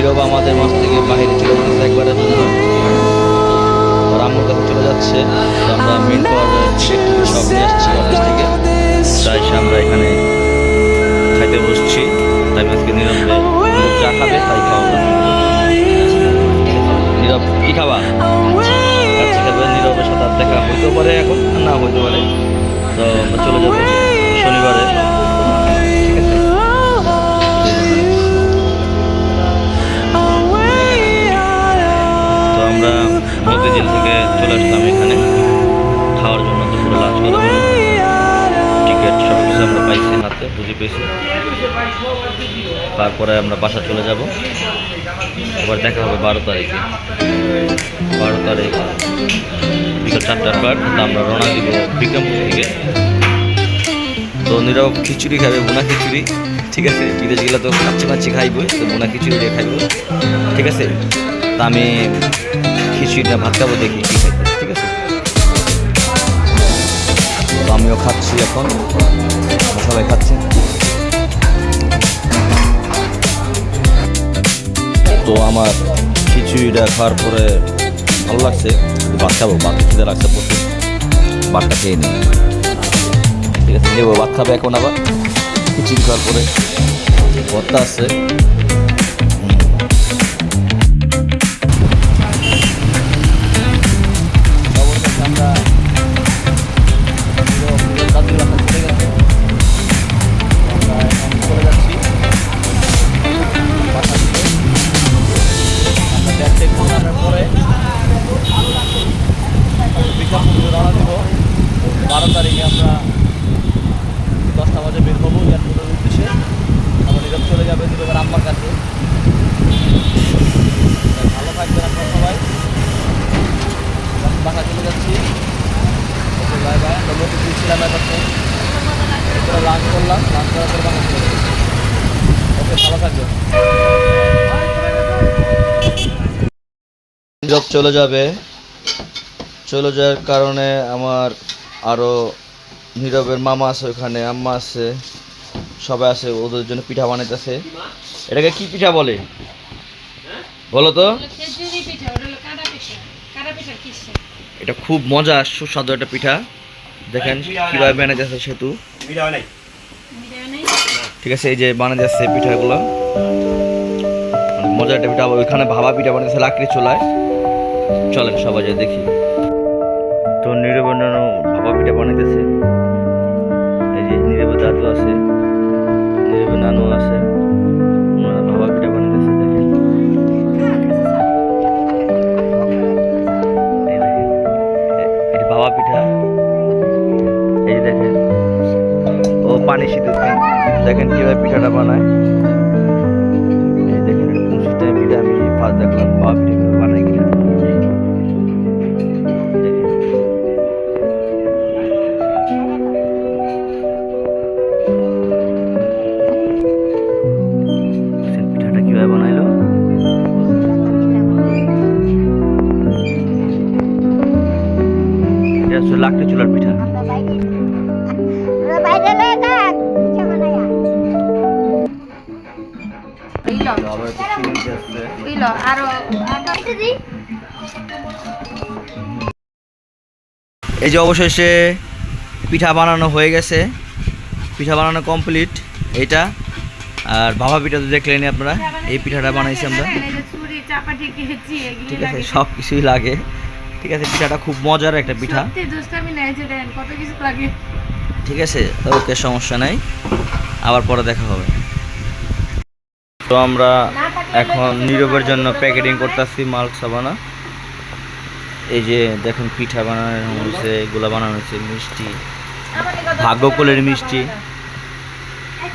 নীরব আমাদের মাছ থেকে বাহিরে চলে যাচ্ছে একবারের জন্য, ওর আম্মুর কাছে চলে যাচ্ছে। তো আমরা মেন পাওয়ার টিকিট সব নিয়ে আসছি অফিস থেকে, তাই আমরা এখানে খাইতে বসছি। তাই আজকে নীরবে যা খাবে তাই খাওয়াবো। নীরব কি খাবা? কাচ্চি খাবে। নীরবের সাথে আর দেখা হইতেও পারে, এখন না হইতে পারে। তো আমরা চলে যাবো শনিবারে, ঠিক আছে? তো আমরা মতিঝিল থেকে চলে আসলাম এখানে খাওয়ার জন্য, দুপুরে লাঞ্চ করার জন্য। টিকিট সব কিছু আমরা পাইছি হাতে, বুঝে পেয়েছি। তারপরে আমরা বাসা চলে যাব। আবার দেখা হবে 12 তারিখে। 12 তারিখ বিকাল 4টার পর আমরা রওনা দিব বিক্রমপুর থেকে। তো নীরব খিচুড়ি খাবে, বোনা খিচুড়ি, ঠিক আছে? বিদেশ গেলে তো কাচ্চি মাচ্ছি খাইব, তো বোনা খিচুড়ি দিয়ে খাইব, ঠিক আছে? তা আমি খিচুড়িটা ভাত খাবো, দেখি কী খাইতে, ঠিক আছে? তো আমিও খাচ্ছি, এখন সবাই খাচ্ছে। তো আমার খিচুড়িটা খাওয়ার পরে ভালো লাগছে, ভাত খাবো, ভাত খিদে লাগছে প্রচুর, ভাতটা খেয়ে নিই, ঠিক আছে? নেবো ভাত খাবে এখন, আবার খিচুড়ি খাওয়ার পরে ভর্তা আছে। নীরব চলে যাবে, চলে যাওয়ার কারণে আমার আরও নীরবের মামা আছে ওখানে, আম্মা আছে, সবাই আছে, ওদের জন্য পিঠা বানাইতেছে। এটাকে কি পিঠা বলে বলো তো? এটা খুব মজা, সুস্বাদু একটা পিঠা। দেখেন কিভাবে বানাইতেছে সেতু, ঠিক আছে? এই যে বানাইতেছে পিঠাগুলো, মজার একটা পিঠা। ওইখানে ভাবা পিঠা বানাইতেছে লাকড়ি চুলায়, চলেন সবাই যা দেখি। তো নীরবের ভাবা পিঠা বানাইতেছে, এই যে নীরবের দাদু আছে, নীরবের নানু আছে, ওনারা ভাবা পিঠা বানাইতেছে। দেখেন এটা ভাবা পিঠা, এই যে দেখেন ও পানি সিদ্ধ, দেখেন কিভাবে পিঠাটা বানায়। এই দেখেন কোন সিস্টেমে পিঠা, আমি ফার্স্ট দেখলাম ভাবা পিঠা বানাই কিনা। পিঠাটা কিভাবে বানাইলো, এটা হচ্ছে লাকড়ি চুলার পিঠা। এই যে অবশেষে পিঠা বানানো হয়ে গেছে, পিঠা বানানো কমপ্লিট এইটা। আর ভাপা পিঠা তো দেখলেনি আপনারা, এই পিঠাটা বানাইছি আমরা, ঠিক আছে? সব কিছুই লাগে, ঠিক আছে? পিঠাটা খুব মজার একটা পিঠা, ঠিক আছে? ওকে, সমস্যা নাই, আবার পরে দেখা হবে। তো আমরা এখন নীরবের জন্য প্যাকেটিং করতেছি মাল সাবানা। এই যে দেখুন পিঠা বানানো হয়েছে, এগুলো বানানো হয়েছে, মিষ্টি ভাগ্যকুলের মিষ্টি,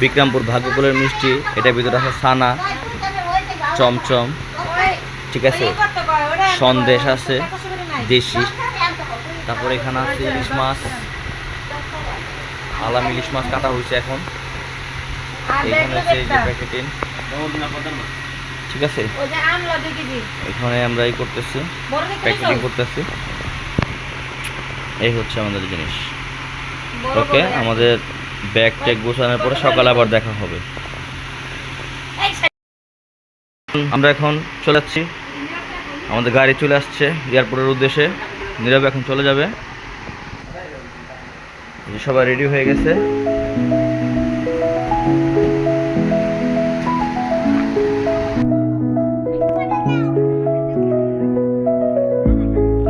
বিক্রমপুর ভাগ্যকুলের মিষ্টি। এটার ভিতরে আছে ছানা, চমচম, ঠিক আছে? সন্দেশ আছে দেশি, তারপরে এখানে আছে ইলিশ মাছ, আলাম ইলিশ মাছ কাটা হয়েছে এখন। এইখানে আছে এই যে প্যাকেটিং, ঠিক আছে? এখানে আমরা এই করতেছি, প্যাকেটিং করতেছি। এই হচ্ছে আমাদের জিনিস। ওকে, আমাদের ব্যাগ ট্যাগ গোছানোর পরে সকালে আবার দেখা হবে। আমরা এখন চলে যাচ্ছি, আমাদের গাড়ি চলে আসছে এয়ারপোর্টের উদ্দেশ্যে। নীরব এখন চলে যাবে, সবাই রেডি হয়ে গেছে।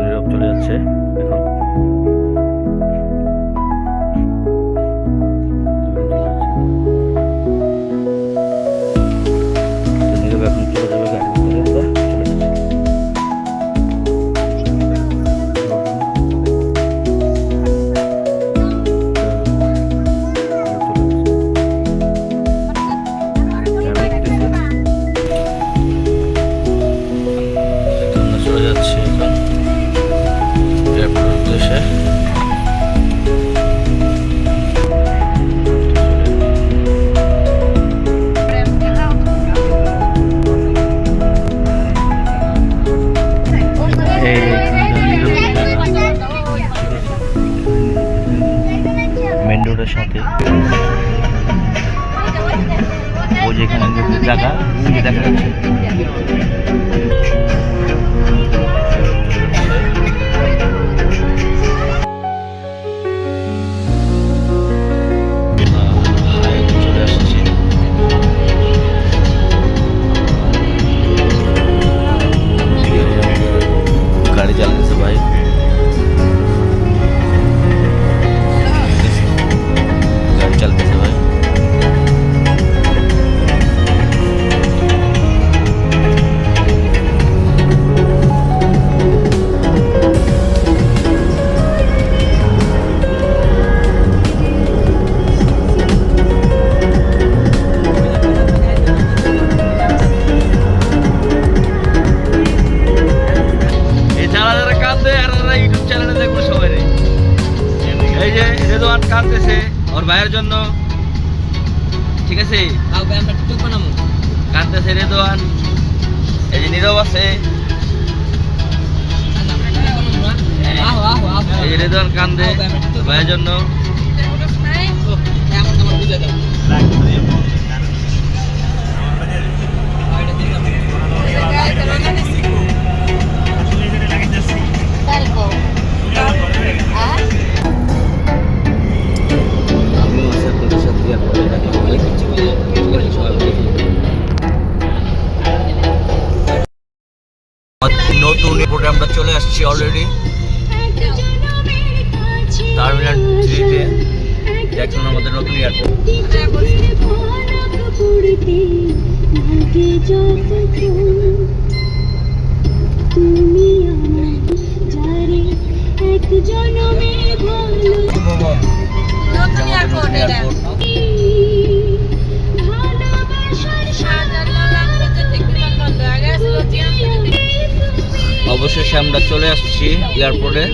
নীরব চলে যাচ্ছে এখন। নীরব এখন চলে যাবে গাড়ির ভিতরে, আমরা চলে যাচ্ছি। আমরা চলে যাচ্ছি এখন এয়ারপোর্টের উদ্দেশ্যে। মেন রোডের সাথে ওই যেখানে জায়গা দেখা যাচ্ছে। চলে আসছি, গাড়ি চালাচ্ছে ভাই। গাড়ি চালাচ্ছে ভাই। ইউটিউব চ্যানেলে দেখবো সবাই। এই যে রেদওয়ান কাঁদতেছে ওর ভাইয়ের জন্য, ঠিক আছে? কাঁদতেছে রেদওয়ান। এই যে নীরব আছে, এই যে রেদওয়ান কান্দে ওর ভাইয়ের জন্য। নতুন এয়ারপোর্টে আমরা চলে আসছি অলরেডি, টার্মিনাল 3-তে। দেখুন আমাদের নতুন এয়ারপোর্ট। অবশেষে আমরা চলে আসছি এয়ারপোর্টে।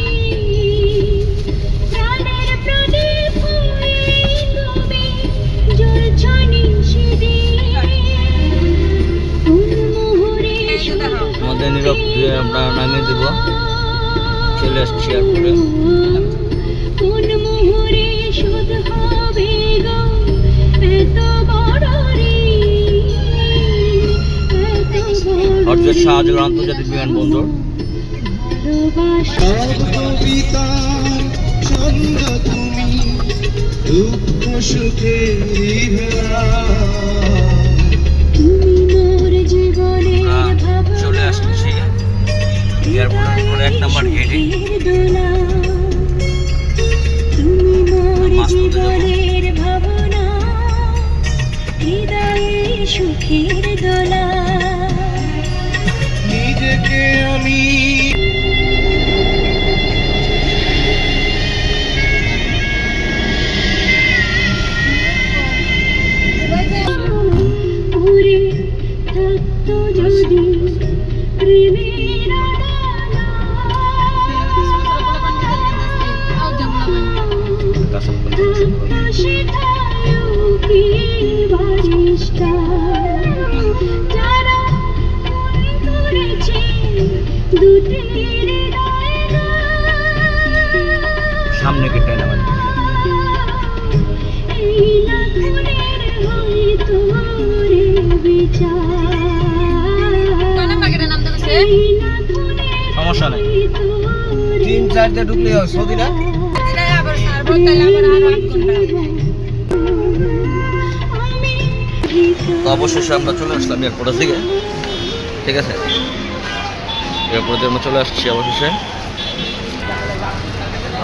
আমাদের নীরব আমরা নামিয়ে দেব, চলে আসছি এয়ারপোর্টে। হযরত শাহজালাল আন্তর্জাতিক বিমানবন্দর। চলে আসছি এয়ারপোর্টের উপরে 1 নম্বর গেটে। সুখের দোলা নিজেকে আমি উড়ে থাকতো যদি প্রেমের সামনে কেটে নেবেন। বিচার সমস্যা নেই। 3-4 দিয়ে ঢুকলে হয় সৌদিরা। তো অবশেষে আমরা চলে আসলাম এয়ারপোর্টের দিকে, ঠিক আছে। এয়ারপোর্টে আমরা চলে আসছি অবশেষে।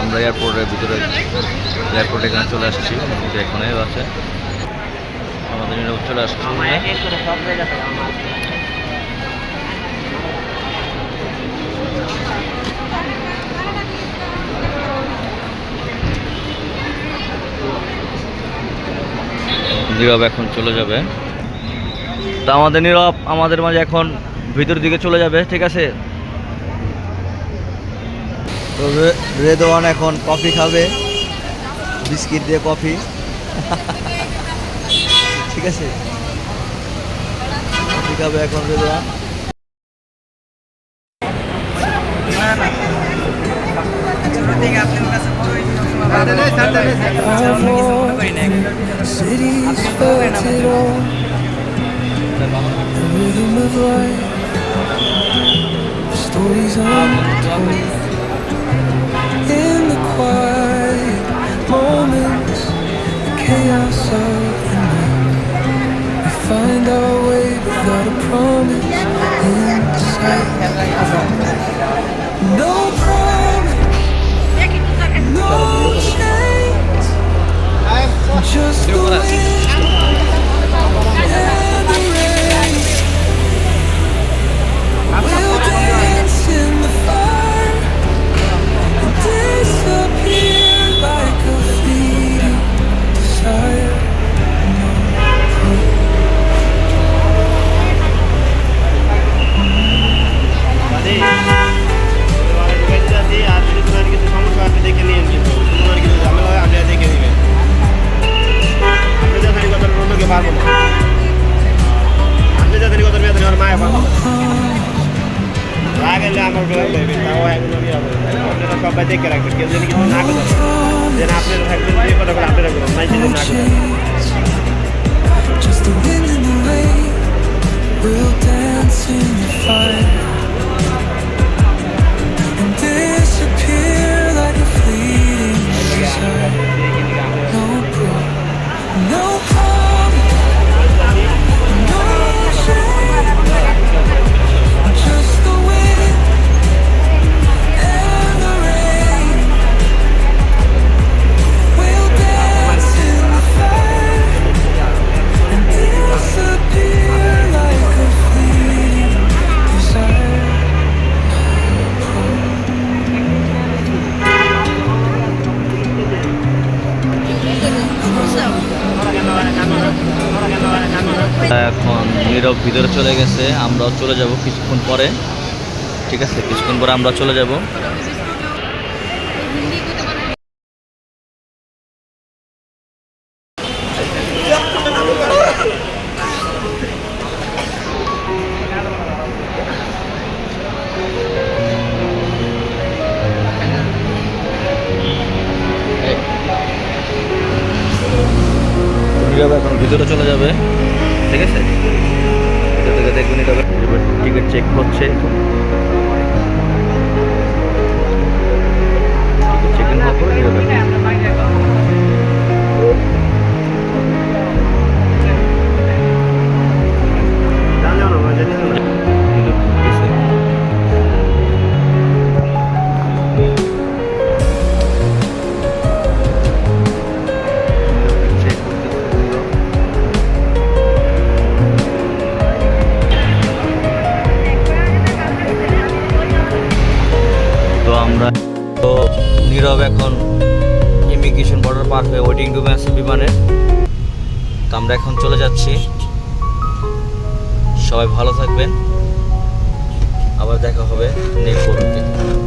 আমরা এয়ারপোর্টের ভিতরে এয়ারপোর্টে এখানে চলে আসছি, এখানেও আছে আমাদের চলে আসছি। নীরব এখন চলে যাবে। তা আমাদের নীরব আমাদের মাঝে এখন ভিতরের দিকে চলে যাবে, ঠিক আছে। তো রেদওয়ান এখন কফি খাবে, বিস্কিট দিয়ে কফি। ঠিক আছে, কফি খাবে এখন Redwan. Cities felt it all. The rhythm of life, stories untold. In the quiet moments, the chaos of the night, we find our way without a promise in sight. No promise, no change, just the wind and the rain. We'll dance in the fire and disappear like a fleeting desire. সবাই দেখে রাখবেন, কেউ যেন কিছু না করে যেন আপনারা থাকবেন, যে কথা করে আপনারা করবেন, নাই যেন না করেন। Just the wind and the rain, we'll dance in the fire and disappear like a fleeting desire. No proof, no promise, no shame, just the wind and the rain. We'll dance in the fire and disappear like a fleeting desire. এখন নীরব ভিতরে চলে গেছে, আমরাও চলে যাব কিছুক্ষণ পরে, ঠিক আছে। কিছুক্ষণ পরে আমরা চলে যাব। নীরব এখন ভিতরে চলে যাবে, ঠিক আছে। ভিতর থেকে দেখবেন নীরবের টিকিট চেক হচ্ছে, টিকিট চেক ইন হওয়ার পরে নীরব তো নীরব এখন ইমিগ্রেশন বর্ডার পার হয়ে ওয়েটিং রুমে আছে বিমানের। তো আমরা এখন চলে যাচ্ছি। সবাই ভালো থাকবেন, আবার দেখা হবে নেক্সট ভিডিওতে।